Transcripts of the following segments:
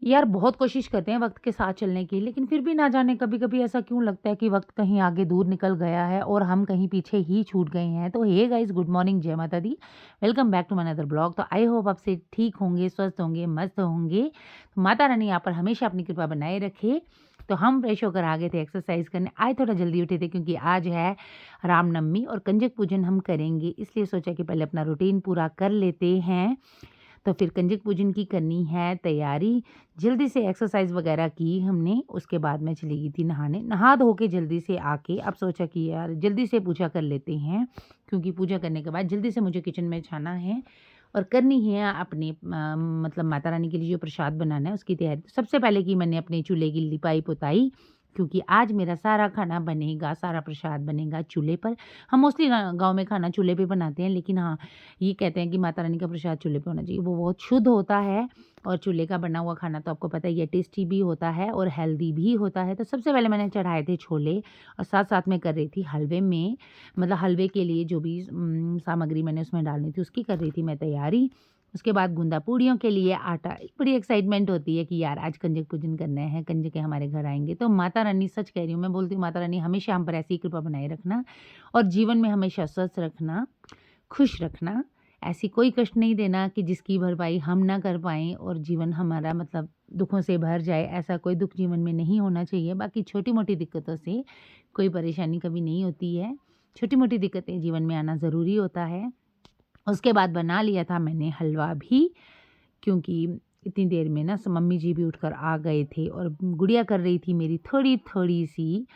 यार बहुत कोशिश करते हैं वक़्त के साथ चलने की, लेकिन फिर भी ना जाने कभी-कभी ऐसा क्यों लगता है कि वक़्त कहीं आगे दूर निकल गया है और हम कहीं पीछे ही छूट गए हैं। तो हे गाइस, गुड मॉर्निंग, जय माता दी। Welcome back to my another blog. तो आई होप आप से ठीक होंगे, स्वस्थ होंगे, मस्त होंगे। तो माता रानी आप पर हमेशा अपनी कृपा बनाए रखे। तो हम फ्रेश होकर आ गए थे एक्सरसाइज़ करने। आज थोड़ा जल्दी उठे थे क्योंकि आज है रामनवमी और कंजक पूजन हम करेंगे, इसलिए सोचा कि पहले अपना रूटीन पूरा कर लेते हैं। तो फिर कंजक पूजन की करनी है तैयारी। जल्दी से एक्सरसाइज़ वगैरह की हमने, उसके बाद मैं चली गई थी नहाने। नहा धो के जल्दी से आके अब सोचा कि यार जल्दी से पूजा कर लेते हैं, क्योंकि पूजा करने के बाद जल्दी से मुझे किचन में जाना है और करनी है अपने मतलब माता रानी के लिए जो प्रसाद बनाना है उसकी तैयारी। तो सबसे पहले की मैंने अपने चूल्हे की लिपाई-पुताई, क्योंकि आज मेरा सारा खाना बनेगा, सारा प्रसाद बनेगा चूल्हे पर। हम मोस्टली गाँव में खाना चूल्हे पे बनाते हैं, लेकिन हाँ, ये कहते हैं कि माता रानी का प्रसाद चूल्हे पे होना चाहिए, वो बहुत शुद्ध होता है। और चूल्हे का बना हुआ खाना तो आपको पता ही है, टेस्टी भी होता है और हेल्दी भी होता है। तो सबसे पहले मैंने चढ़ाए थे छोले और साथ-साथ में कर रही थी हलवे में, मतलब हलवे के लिए जो भी सामग्री मैंने उसमें डालनी थी उसकी कर रही थी मैं तैयारी। उसके बाद गूंदा पूड़ियों के लिए आटा, एक बड़ी एक्साइटमेंट होती है कि यार आज कंजक पूजन करना है, कंजकें हमारे घर आएँगे। तो माता रानी, सच कह रही हूँ, मैं बोलती हूँ माता रानी हमेशा हम पर ऐसी ही कृपा बनाए रखना और जीवन में हमेशा स्वस्थ रखना, खुश रखना, ऐसी कोई कष्ट नहीं देना कि जिसकी भरपाई हम ना कर पाएँ और जीवन हमारा मतलब दुखों से भर जाए, ऐसा कोई दुःख जीवन में नहीं होना चाहिए। बाकी छोटी-मोटी दिक्कतों से कोई परेशानी कभी नहीं होती है। छोटी-मोटी दिक्कतें जीवन में आना ज़रूरी होता है। उसके बाद बना लिया था मैंने हलवा भी, क्योंकि इतनी देर में ना मम्मी जी भी उठकर आ गए थे और गुड़िया कर रही थी मेरी थोड़ी-थोड़ी सी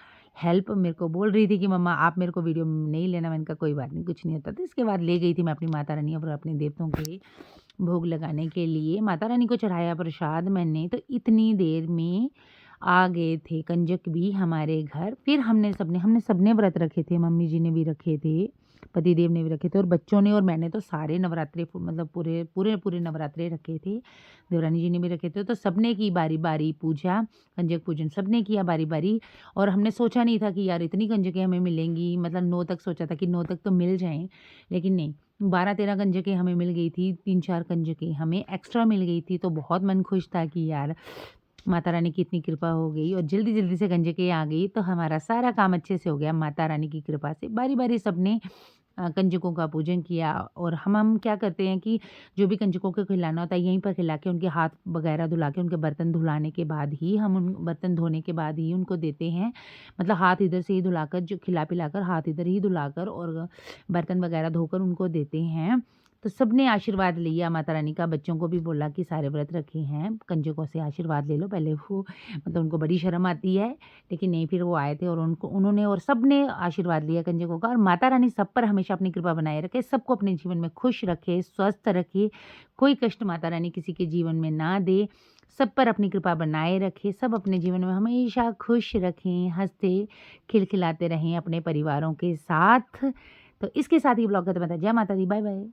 हेल्प। मेरे को बोल रही थी कि मम्मा आप मेरे को वीडियो में नहीं लेना। मैंने कहा कोई बात नहीं, कुछ नहीं होता। तो इसके बाद ले गई थी मैं अपनी माता रानी और अपने देवताओं के भोग लगाने के लिए। माता रानी को चढ़ाया प्रसाद मैंने, तो इतनी देर में आ गए थे कंजक भी हमारे घर। फिर हमने सबने व्रत रखे थे, मम्मी जी ने भी रखे थे, पतिदेव ने भी रखे थे और बच्चों ने और मैंने तो सारे नवरात्रे मतलब पूरे नवरात्रे रखे थे। देवरानी जी ने भी रखे थे। तो सबने की बारी-बारी पूजा, कंजक पूजन सबने किया बारी-बारी। और हमने सोचा नहीं था कि यार इतनी कंजकें हमें मिलेंगी, मतलब 9 तक सोचा था कि 9 तक तो मिल जाएँ, लेकिन नहीं, 12-13 कंजकें हमें मिल गई थी, 3-4 कंजकें हमें एक्स्ट्रा मिल गई थी। तो बहुत मन खुश था कि यार माता रानी की इतनी कृपा हो गई और जल्दी-जल्दी से कंजकें आ गई, तो हमारा सारा काम अच्छे से हो गया माता रानी की कृपा से। बारी-बारी सबने कंजकों का पूजन किया। और हम क्या करते हैं कि जो भी कंजकों को खिलाना होता है यहीं पर खिला के उनके हाथ वगैरह धुला के, उनके बर्तन धुलाने के बाद ही हम उन बर्तन धोने के बाद ही उनको देते हैं। मतलब हाथ इधर से ही धुलाकर, जो खिला-पिलाकर हाथ इधर ही धुलाकर और बर्तन वगैरह धोकर उनको देते हैं। तो सबने आशीर्वाद लिया माता रानी का, बच्चों को भी बोला कि सारे व्रत रखे हैं, कंजकों से आशीर्वाद ले लो। पहले वो मतलब उनको बड़ी शर्म आती है, लेकिन नहीं, फिर वो आए थे और उन्होंने और सबने आशीर्वाद लिया कंजकों का। और माता रानी सब पर हमेशा अपनी कृपा बनाए रखे, सबको अपने जीवन में खुश रखे, स्वस्थ रखे, कोई कष्ट माता रानी किसी के जीवन में ना दे, सब पर अपनी कृपा बनाए रखे, सब अपने जीवन में हमेशा खुश रखें, हँसते खिलखिलाते रहें अपने परिवारों के साथ। तो इसके साथ ही ब्लॉग खत्म होता है। जय माता दी, बाय बाय।